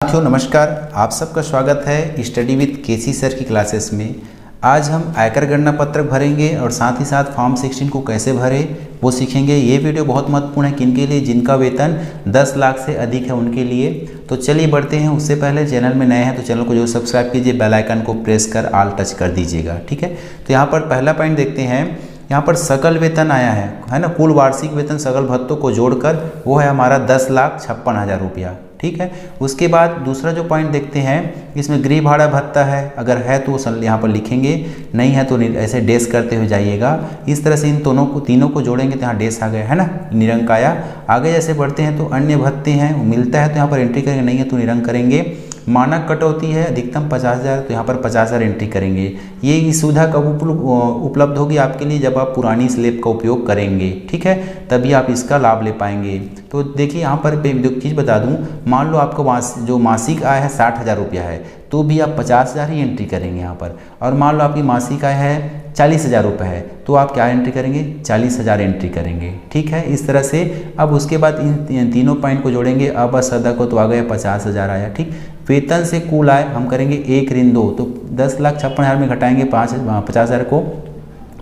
साथियों नमस्कार, आप सबका स्वागत है स्टडी विद केसी सर की क्लासेस में। आज हम आयकर गणना पत्रक भरेंगे और साथ ही साथ फॉर्म 16 को कैसे भरें वो सीखेंगे। ये वीडियो बहुत महत्वपूर्ण है किनके लिए, जिनका वेतन 10 लाख से अधिक है उनके लिए। तो चलिए बढ़ते हैं। उससे पहले चैनल में नए हैं तो चैनल को जो सब्सक्राइब कीजिए, बेल आइकन को प्रेस कर ऑल टच कर दीजिएगा, ठीक है। तो यहाँ पर पहला पॉइंट देखते हैं। यहाँ पर सकल वेतन आया है ना, कुल वार्षिक वेतन सकल भत्तों को जोड़कर वो है हमारा 10,56,000 रुपया, ठीक है। उसके बाद दूसरा जो पॉइंट देखते हैं, इसमें गृह भाड़ा भत्ता है, अगर है तो यहाँ पर लिखेंगे, नहीं है तो ऐसे डेस करते हुए जाइएगा। इस तरह से इन तीनों को जोड़ेंगे तो यहाँ डेस आ गया है ना, निरंक आया। आगे जैसे बढ़ते हैं तो अन्य भत्ते हैं, मिलता है तो यहाँ पर एंट्री करेंगे, नहीं है तो निरंक करेंगे। मानक कटौती है अधिकतम 50,000, तो यहाँ पर 50,000 एंट्री करेंगे। ये सुविधा कब उपलब्ध होगी आपके लिए, जब आप पुरानी स्लेब का उपयोग करेंगे, ठीक है, तभी आप इसका लाभ ले पाएंगे। तो देखिए यहाँ पर एक चीज़ बता दूँ, मान लो आपका जो मासिक आय है 60,000 रुपया है, तो भी आप 50,000 ही एंट्री करेंगे यहाँ पर। और मान लो आपकी मासिक आय है 40,000 रुपये है, तो आप क्या एंट्री करेंगे, 40,000 एंट्री करेंगे, ठीक है। इस तरह से अब उसके बाद इन तीनों पॉइंट को जोड़ेंगे। अब सदा को तो आ गया 50,000 आया, ठीक। वेतन से कुल आय हम करेंगे 1 ऋण 2, तो 10,56,000 में घटाएंगे 50,000 को,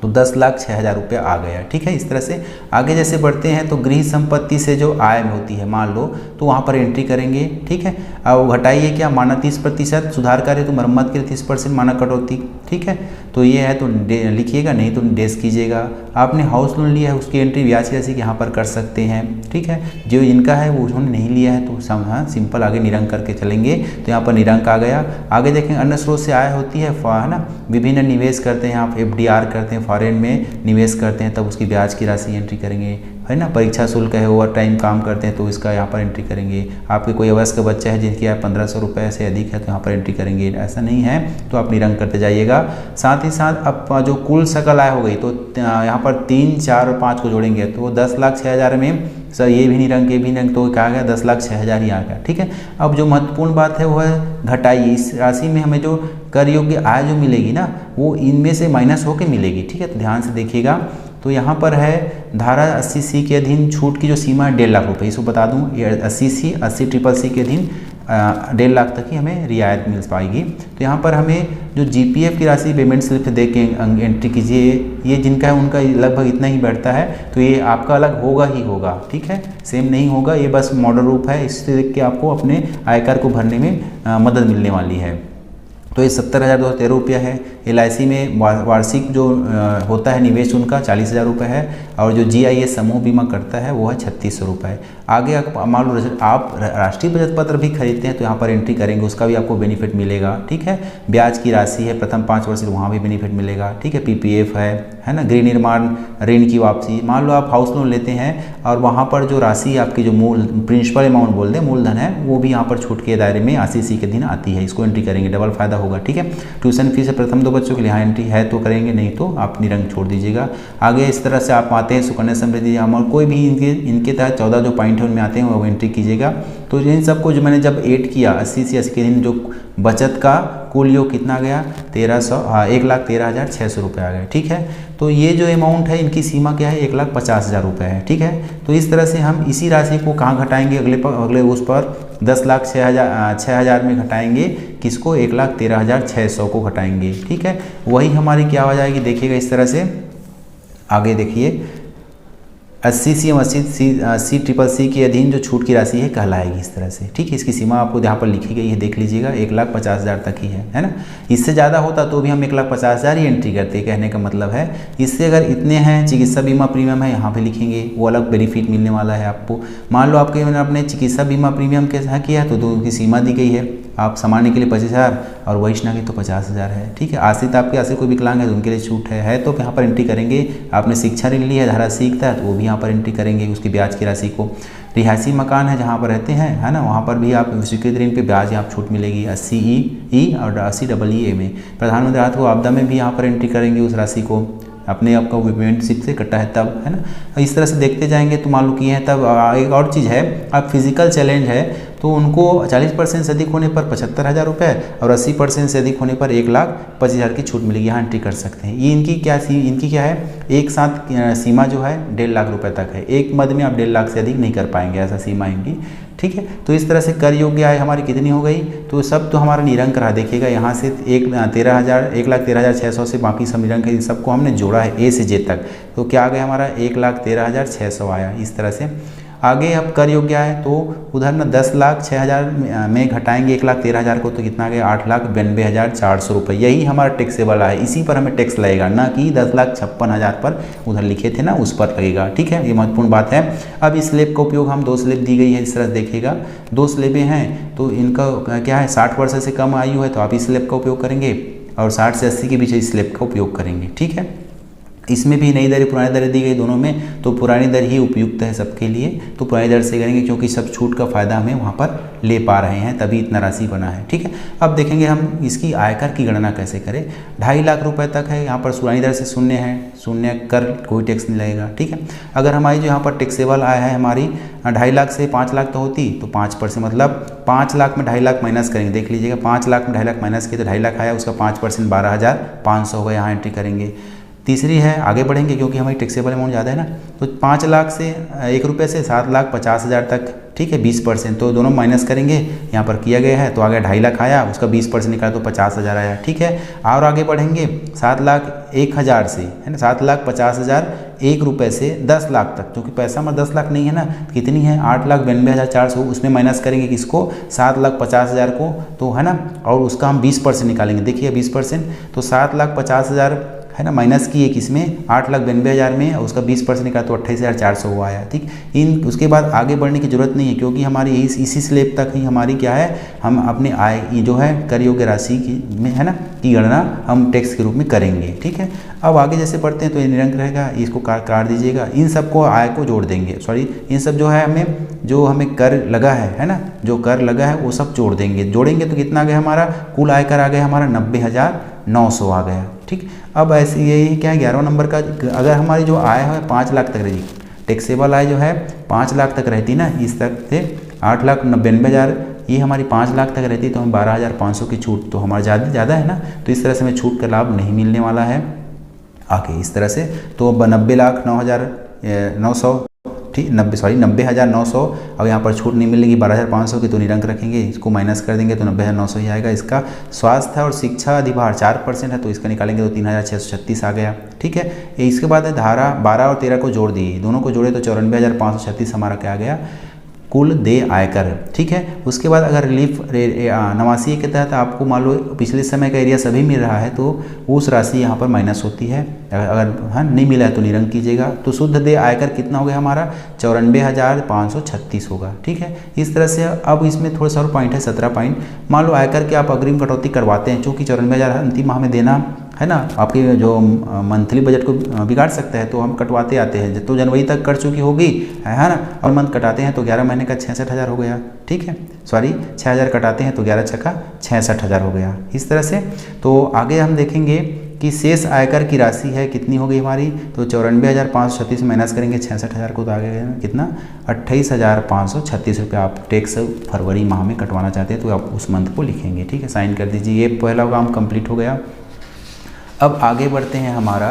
तो 10,06,000 रुपया आ गया, ठीक है। इस तरह से आगे जैसे बढ़ते हैं तो गृह संपत्ति से जो आय होती है मान लो, तो वहाँ पर एंट्री करेंगे, ठीक है। अब घटाइए क्या, माना 30%, सुधार कार्य तो मरम्मत के लिए 30% मानक कटौती, ठीक है। तो ये है तो लिखिएगा, नहीं तो डेस कीजिएगा। आपने हाउस लोन लिया है उसकी एंट्री ब्याज की राशि यहाँ पर कर सकते हैं, ठीक है। जो इनका है वो उन्होंने नहीं लिया है तो सिंपल आगे निरंक करके चलेंगे, तो यहाँ पर निरंक आ गया। आगे देखें अन्य स्रोत से आय होती है ना, विभिन्न निवेश करते हैं आप, FDR करते हैं, फॉरेन में निवेश करते हैं, तब उसकी ब्याज की राशि एंट्री करेंगे, है ना। परीक्षा शुल्क है, ओवर टाइम काम करते हैं तो इसका यहाँ पर एंट्री करेंगे। आपके कोई अवयस्क बच्चा है जिनकी आय 1,500 रुपये से अधिक है तो यहाँ पर एंट्री करेंगे, ऐसा नहीं है तो आप निरंक करते जाइएगा। साथ ही साथ अब जो कुल सकल आय हो गई तो यहाँ पर 3, 4 और 5 को जोड़ेंगे तो 10,06,000 में सर ये भी निरंक, ये भी निरंक, तो क्या आ गया 10,06,000 ही आ गया, ठीक है। अब जो महत्वपूर्ण बात है वो है घटाइए। इस राशि में हमें जो कर योग्य आय जो मिलेगी ना, वो इनमें से माइनस होकर मिलेगी, ठीक है। तो ध्यान से देखिएगा। तो यहाँ पर है धारा 80C के अधीन छूट की जो सीमा है 1.5 लाख रुपये, इसको बता दूँ, ये 80C 80CCC के अधीन 1.5 लाख तक ही हमें रियायत मिल पाएगी। तो यहाँ पर हमें जो GPF की राशि पेमेंट स्लिप दे के एंट्री कीजिए, ये जिनका है उनका लगभग इतना ही बैठता है, तो ये आपका अलग होगा ही होगा, ठीक है, सेम नहीं होगा, ये बस मॉडल रूप है, इससे देख के आपको अपने आयकर को भरने में मदद मिलने वाली है। तो ये 70,213 रुपया है। LIC में वार्षिक जो होता है निवेश उनका 40,000 रुपये है, और जो GIS समूह बीमा करता है वो है 3600 रुपये। आगे मान लो आप राष्ट्रीय बचत पत्र भी खरीदते हैं तो यहाँ पर एंट्री करेंगे, उसका भी आपको बेनिफिट मिलेगा, ठीक है। ब्याज की राशि है प्रथम 5 वर्ष वहाँ भी बेनिफिट मिलेगा, ठीक है। PPF है ना, गृह निर्माण ऋण की वापसी। मान लो आप हाउस लोन लेते हैं और वहाँ पर जो राशि आपकी जो मूल प्रिंसिपल अमाउंट बोलते हैं, मूलधन है, वो भी यहाँ पर छूट के दायरे में 80C के दिन आती है, इसको एंट्री करेंगे, डबल फायदा होगा, ठीक है। ट्यूशन फीस है प्रथम 2 बच्चों के लिए, हाँ एंट्री है तो करेंगे, नहीं तो आप निरंक छोड़ दीजिएगा। आगे इस तरह से आप आते हैं सुकन्या समृद्धि और कोई भी इनके तहत 14 जो पॉइंट है उनमें आते हैं वो एंट्री कीजिएगा। तो इन सबको जो मैंने जब ऐड किया 80 से 80 के दिन जो बचत का कुल योग कितना गया 1,13,600 रुपये आ गए, ठीक है। तो ये जो अमाउंट है इनकी सीमा क्या है 1,50,000 रुपये है, ठीक है। तो इस तरह से हम इसी राशि को कहाँ घटाएंगे, अगले उस पर 10,06,000 में घटाएंगे, किसको 1,13,600 को घटाएंगे, ठीक है। वही हमारी क्या हो जाएगी देखिएगा इस तरह से। आगे देखिए 80C 80CCC के अधीन जो छूट की राशि है कहलाएगी इस तरह से, ठीक है। इसकी सीमा आपको यहाँ पर लिखी गई है, देख लीजिएगा, 1,50,000 तक ही है ना। इससे ज़्यादा होता तो भी हम 1,50,000 ही एंट्री करते, कहने का मतलब है। इससे अगर इतने हैं, चिकित्सा बीमा प्रीमियम है यहाँ पे लिखेंगे, वो अलग बेनिफिट मिलने वाला है आपको। मान लो आपके मैंने अपने चिकित्सा बीमा प्रीमियम के साथ किया है तो उनकी सीमा दी गई है, आप सामान्य के लिए 25,000 और वरिष्ठ के तो 50,000 है, ठीक है। आश्रित आपके आश्रित कोई विकलांग है तो उनके लिए छूट है तो यहाँ पर एंट्री करेंगे। आपने शिक्षा ऋण ली है धारा 80 के तहत, वो भी यहाँ पर एंट्री करेंगे, उसकी ब्याज की राशि को। रिहायशी मकान है जहाँ पर रहते हैं, है ना, वहाँ पर भी आप स्वीकृत ऋण पे ब्याज यहाँ छूट मिलेगी 80E और 80EE में। प्रधानमंत्री राहत को आपदा में भी यहाँ पर एंट्री करेंगे उस राशि को, अपने आपका पेमेंट स्लिप से कटा है तब, है ना। इस तरह से देखते जाएंगे तो मान लो किए हैं तब। एक और चीज़ है, अब फिजिकल चैलेंज है तो उनको 40% से अधिक होने पर 75,000 रुपये और 80% से अधिक होने पर 1,25,000 की छूट मिलेगी, यहाँ एंट्री कर सकते हैं। ये इनकी क्या है, एक साथ सीमा जो है 1.5 लाख रुपये तक है, एक मद में आप 1.5 लाख से अधिक नहीं कर पाएंगे, ऐसा सीमा इनकी, ठीक है। तो इस तरह से कर योग्य आय हमारी कितनी हो गई, तो सब तो हमारा निरंक रहा। देखिएगा यहाँ से 1,13,600 से बाकी सब निरंक है, सबको हमने जोड़ा है ए से जे तक, तो क्या आ गया हमारा 1,13,600 आया। इस तरह से आगे अब कर योग्य आय, तो उधर ना 10,06,000 में घटाएंगे 1,13,000 को, तो कितना आ गया 8,92,400 रुपये। यही हमारा टैक्सेबल आय, इसी पर हमें टैक्स लगेगा, ना कि 10,56,000 पर उधर लिखे थे ना उस पर लगेगा, ठीक है। ये महत्वपूर्ण बात है। अब इस स्लैब का उपयोग हम 2 स्लैब दी गई है, इस तरह देखिएगा 2 स्लैबें हैं, तो इनका क्या है 60 वर्ष से कम आयु है तो आप इस स्लैब का उपयोग करेंगे, और 60 से 80 के बीच इस स्लैब का उपयोग करेंगे, ठीक है। इसमें भी नई दरें पुरानी दरें दी गई दोनों में, तो पुरानी दर ही उपयुक्त है सबके लिए, तो पुरानी दर से करेंगे क्योंकि सब छूट का फ़ायदा हमें वहाँ पर ले पा रहे हैं, तभी इतना राशि बना है, ठीक है। अब देखेंगे हम इसकी आयकर की गणना कैसे करें। 2.5 लाख रुपए तक है, यहाँ पर पुरानी दर से शून्य है, शून्य कर कोई टैक्स नहीं लगेगा, ठीक है। अगर हमारी जो यहाँ पर टैक्सेबल आय है हमारी 2.5 लाख से 5 लाख तो होती, तो 5% मतलब 5 लाख में 2.5 लाख माइनस करेंगे। देख लीजिएगा 5 लाख में 2.5 लाख माइनस किए तो 2.5 लाख आया, उसका 5% 12,500 होगा, यहाँ एंट्री करेंगे। तीसरी है, आगे बढ़ेंगे क्योंकि हमारी टैक्सेबल अमाउंट ज़्यादा है ना, तो 5 लाख से 1 रुपये से 7,50,000 तक, ठीक है, 20%, तो दोनों माइनस करेंगे, यहाँ पर किया गया है, तो आगे 2.5 लाख आया, उसका 20% निकाला तो 50,000 आया, ठीक है। और आगे बढ़ेंगे 7,01,000 से, है ना, 7,50,000 1 रुपये से 10 लाख तक, क्योंकि पैसा हमारा 10 लाख नहीं है ना, कितनी है 8,92,400, उसमें माइनस करेंगे किसको 7,50,000 को, तो है ना, और उसका हम 20% निकालेंगे। देखिए 20%, तो 7,50,000 है ना, माइनस किए किसमें 8,92,000 में, और उसका 20% निकाला तो 28,400 हुआ आया, ठीक। उसके बाद आगे बढ़ने की जरूरत नहीं है क्योंकि हमारी इसी स्लैब तक ही हमारी क्या है, हम अपने आय जो है कर योग्य राशि की में है ना की गणना हम टैक्स के रूप में करेंगे, ठीक है। अब आगे जैसे बढ़ते हैं तो ये निरंक रहेगा, इसको काट दीजिएगा, इन सबको आय को जोड़ देंगे, सॉरी इन सब जो है हमें कर लगा है ना, जो कर लगा है वो सब जोड़ेंगे तो कितना आ गया हमारा कुल आयकर आ गया हमारा 90,900 आ गया, ठीक। अब ऐसे यही क्या है 11वां नंबर का, अगर हमारी जो आय है 5 लाख तक रहेगी, टैक्सेबल आय जो है 5 लाख तक रहती ना, इस तक से 8,92,000, ये हमारी 5 लाख तक रहती तो हम 12,500 की छूट, तो हमारा ज़्यादा है ना, तो इस तरह से हमें छूट का लाभ नहीं मिलने वाला है आगे इस तरह से। तो 90,09,900 ठीक 90,900, अब यहाँ पर छूट नहीं मिलेगी 12,500 की, तो निरंक रखेंगे, इसको माइनस कर देंगे तो 90,900 ही आएगा। इसका स्वास्थ्य और शिक्षा अधिभार 4% है, तो इसका निकालेंगे तो 3,636 आ गया, ठीक है। इसके बाद धारा 12 और 13 को जोड़ दिए, दोनों को जोड़े तो 94,536 हमारा क्या आ गया कुल देय आयकर, ठीक है। उसके बाद अगर रिलीफ नवासी के तहत आपको मान लो पिछले समय का एरिया सभी मिल रहा है, तो उस राशि यहाँ पर माइनस होती है, अगर हाँ नहीं मिला है तो निरंक कीजिएगा। तो शुद्ध देय आयकर कितना हो गया हमारा 94,536 होगा, ठीक है। इस तरह से अब इसमें थोड़ा सा और पॉइंट है 17 पॉइंट। मान लो आयकर के आप अग्रिम कटौती करवाते हैं, चूँकि 94,000 अंतिम माह में देना है ना, आपके जो मंथली बजट को बिगाड़ सकता है, तो हम कटवाते आते हैं, तो जनवरी तक कर चुकी होगी है ना, और मंथ कटाते हैं तो 11 महीने का 66,000 हो गया, ठीक है, सॉरी 6,000 कटाते हैं तो 11 छक्का 66,000 हो गया इस तरह से। तो आगे हम देखेंगे कि शेष आयकर की राशि है कितनी हो गई हमारी, तो 94,536 माइनस करेंगे 66,000 को, तो आगे कितना 28,536 रुपये आप टैक्स फरवरी माह में कटवाना चाहते हैं, तो आप उस मंथ को लिखेंगे, ठीक है, साइन कर दीजिए। ये पहला काम कंप्लीट हो गया। अब आगे बढ़ते हैं हमारा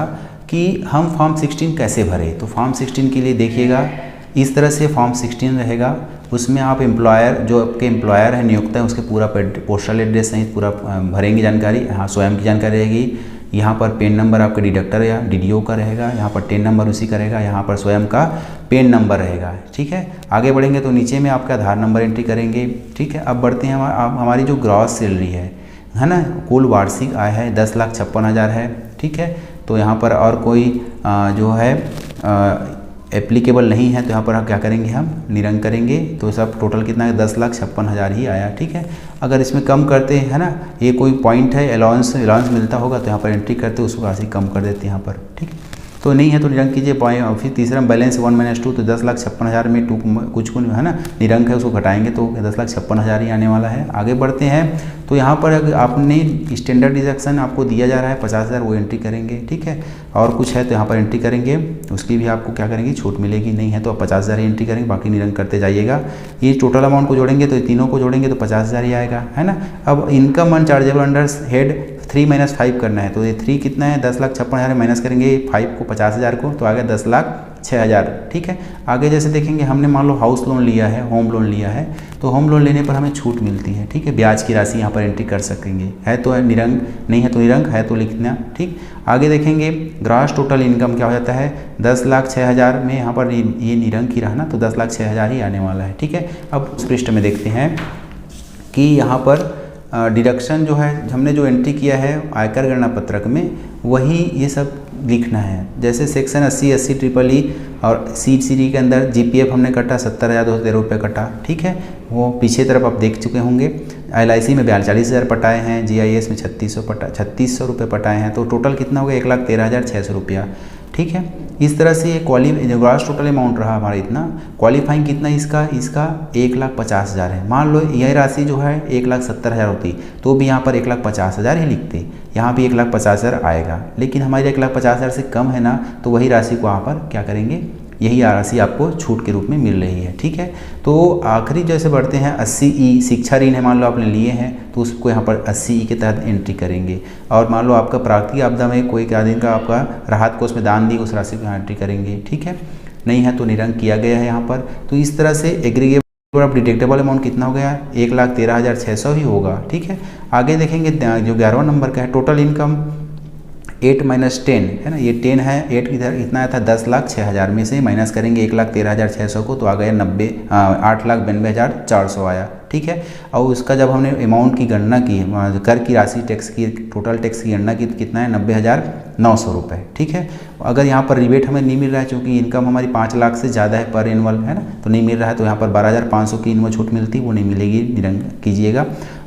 कि हम फॉर्म 16 कैसे भरें। तो फॉर्म 16 के लिए देखिएगा इस तरह से फॉर्म 16 रहेगा, उसमें आप एम्प्लॉयर जो आपके एम्प्लॉयर है नियोक्ता है उसके पूरा पोस्टल एड्रेस सहित पूरा भरेंगे जानकारी, यहाँ स्वयं की जानकारी रहेगी, यहाँ पर पेन नंबर आपका डिडक्टर या डीडीओ का रहेगा, यहाँ पर टेन नंबर उसी का रहेगा, यहाँ पर स्वयं का पेन नंबर रहेगा, ठीक है। आगे बढ़ेंगे तो नीचे में आपका आधार नंबर एंट्री करेंगे, ठीक है। अब बढ़ते हैं हमारी जो ग्रॉस सैलरी है ना, कुल वार्षिक आय है 10,56,000 है, ठीक है। तो यहाँ पर और कोई जो है एप्लीकेबल नहीं है, तो यहाँ पर हम क्या करेंगे, हम निरंक करेंगे, तो सब टोटल कितना है 10,56,000 ही आया, ठीक है। अगर इसमें कम करते हैं है ना, ये कोई पॉइंट है अलाउंस मिलता होगा तो यहाँ पर एंट्री करते उसको राशि कम कर देते हैं यहाँ पर, ठीक है। तो नहीं है तो निरंक कीजिए। पॉइंट फिर तीसरा बैलेंस 1-2, तो 10,56,000 में कुछ है ना निरंक है, उसको घटाएंगे तो 10,56,000 ही आने वाला है। आगे बढ़ते हैं तो यहाँ पर अगर आपने स्टैंडर्ड डिडक्शन आपको दिया जा रहा है 50,000, वो एंट्री करेंगे, ठीक है। और कुछ है तो यहाँ पर एंट्री करेंगे, उसकी भी आपको क्या करेंगे छूट मिलेगी, नहीं है तो आप 50,000 ही एंट्री करेंगे, बाकी निरंक करते जाइएगा। ये टोटल अमाउंट को जोड़ेंगे तो तीनों को जोड़ेंगे तो 50,000 ही आएगा, है ना। अब इनकम अनचार्जेबल अंडर हेड 3 - 5 करना है, तो ये 3 कितना है 10,56,000 माइनस करेंगे 5 को 50,000 को, तो आ गया 10,06,000। ठीक है। आगे जैसे देखेंगे हमने मान लो हाउस लोन लिया है, होम लोन लिया है, तो होम लोन लेने पर हमें छूट मिलती है। ठीक है, ब्याज की राशि यहाँ पर एंट्री कर सकेंगे, है तो निरंक, नहीं है तो निरंक, है तो लिखना। ठीक। आगे देखेंगे ग्रॉस टोटल इनकम क्या हो जाता है 10,06,000 में, यहाँ पर ये निरंक ही रहा ना, तो 10,06,000 ही आने वाला है। ठीक है। अब उस पृष्ठ में देखते हैं कि यहाँ पर डिडक्शन जो है हमने जो एंट्री किया है आयकर गणना पत्रक में, वही ये सब लिखना है। जैसे सेक्शन 80, 80 ट्रिपल ई और CCD के अंदर GPF हमने कटा 70,213 रुपये कटा। ठीक है, वो पीछे तरफ आप देख चुके होंगे। LIC में 42,000 पटाए हैं, GIS में 3600 रुपये पटाए हैं, तो टोटल कितना हो गया 1,13,600 रुपया। ठीक है। इस तरह से ग्रॉस टोटल अमाउंट रहा हमारा इतना। क्वालिफाइंग कितना इसका 1,50,000 है। मान लो यह राशि जो है 1,70,000 होती तो भी यहाँ पर 1,50,000 ही लिखते, यहाँ भी 1,50,000 आएगा, लेकिन हमारी 1,50,000 से कम है ना, तो वही राशि को यहाँ पर क्या करेंगे, यही राशि आपको छूट के रूप में मिल रही है। ठीक है। तो आखिरी जैसे बढ़ते हैं 80E शिक्षा ऋण है, मान लो आपने लिए हैं तो उसको यहाँ पर 80E के तहत एंट्री करेंगे। और मान लो आपका प्राकृतिक आपदा में कोई दिन का आपका राहत कोष में दान दी, उस राशि को एंट्री करेंगे। ठीक है, नहीं है तो निरंक किया गया है यहाँ पर। तो इस तरह से एग्रीगेट अब डिटेक्टेबल अमाउंट कितना हो गया 1,13,600 ही होगा। ठीक है। आगे देखेंगे जो 11वां नंबर का है टोटल इनकम 8 - 10 है ना, ये 10 है, 8 इधर इतना आया था 10,06,000 में से माइनस करेंगे 1,13,600 को, तो आ गया 8,92,400 आया। ठीक है। और उसका जब हमने अमाउंट की गणना की, कर की राशि टैक्स की, टोटल टैक्स की गणना की, तो कितना है 90,900 रुपये। ठीक है। अगर यहाँ पर रिबेट हमें नहीं मिल रहा है, चूँकि इनकम हमारी 5 लाख से ज़्यादा है पर एनुअल, है ना, तो नहीं मिल रहा है, तो यहाँ पर 12,500 की इनमें छूट मिलती, वो नहीं मिलेगी, निरंक कीजिएगा।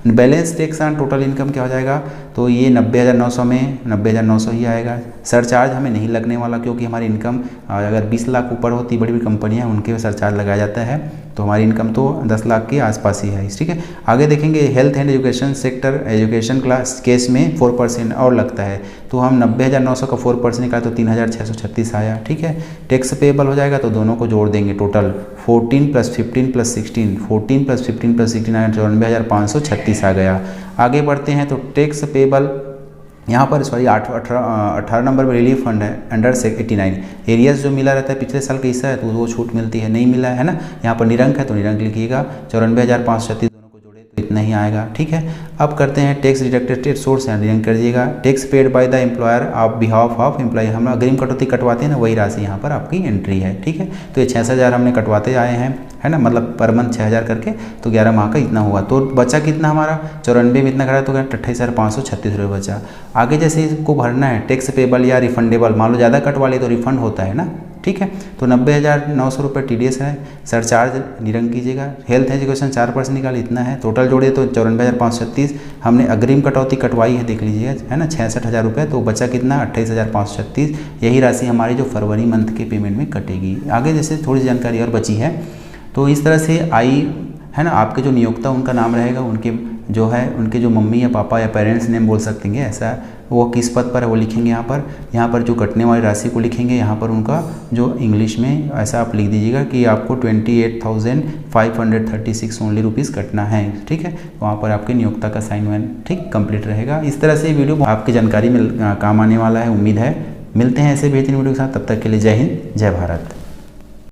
Balance tax on total income क्या हो जाएगा, तो ये 90,900 में 90,900 ही आएगा। सरचार्ज हमें नहीं लगने वाला, क्योंकि हमारी इनकम अगर 20 लाख ऊपर होती, बड़ी बड़ी कंपनियां उनके सरचार्ज लगाया जाता है, तो हमारी इनकम तो 10 लाख के आसपास ही है। ठीक है। आगे देखेंगे health and education sector, education class case में 4% और लगता है, तो हम 90,900 का 4% निकाले तो 3,636 आया। ठीक है। टैक्स पेबल हो जाएगा तो दोनों को जोड़ देंगे, टोटल 14 + 15 + 16, 14 + 15 + 16 आया 94,536 आ गया। आगे बढ़ते हैं तो टैक्स पेबल यहाँ पर 18 नंबर में रिलीफ फंड है अंडर 89 एरियाज जो मिला रहता है पिछले साल का हिस्सा है, तो वो छूट मिलती है, नहीं मिला है ना, यहाँ पर निरंक है तो निरंक लिखिएगा। 94,536 दोनों को जोड़े तो इतना ही आएगा। ठीक है। अब करते हैं टैक्स डिडक्टेड सोर्स है, निरंक कर दीजिएगा। Tax paid by the employer of behalf of employee, हम अग्रिम कटौती कटवाते हैं ना, वही राशि यहाँ पर आपकी एंट्री है। ठीक है। तो ये 66,000 हमने कटवाते आए हैं, है ना, मतलब पर मंथ 6,000 करके, तो 11 माह का इतना हुआ, तो बचा कितना हमारा 94 में इतना करा तो 28,536 रुपये बचा। आगे जैसे इसको भरना है टैक्स पेबल या रिफंडेबल, मान लो ज़्यादा कटवा लिए तो रिफंड होता है ना। ठीक है। तो 90,900 रुपये TDS है, सरचार्ज निरंक कीजिएगा। हेल्थ एजुकेशन 4% निकाले, इतना है, टोटल जोड़े तो 94,536। हमने अग्रिम कटौती कटवाई है, देख लीजिएगा, है ना, 66,000 रुपये, तो बचा कितना 28,536। यही राशि हमारी जो फरवरी मंथ के पेमेंट में कटेगी। आगे जैसे थोड़ी जानकारी और बची है, तो इस तरह से आई, है ना, आपके जो नियोक्ता उनका नाम रहेगा, उनके जो है उनके जो मम्मी या पापा या पेरेंट्स नेम बोल सकते हैं, ऐसा वो किस पद पर है वो लिखेंगे यहाँ पर जो कटने वाली राशि को लिखेंगे, यहाँ पर उनका जो इंग्लिश में ऐसा आप लिख दीजिएगा कि आपको 28,536 ओनली रुपीज़ कटना है। ठीक है। वहाँ पर आपके नियोक्ता का साइन वाइन ठीक कंप्लीट रहेगा। इस तरह से वीडियो आपकी जानकारी में काम आने वाला है, उम्मीद है। मिलते हैं ऐसे बेहतरीन वीडियो के साथ, तब तक के लिए जय हिंद, जय भारत।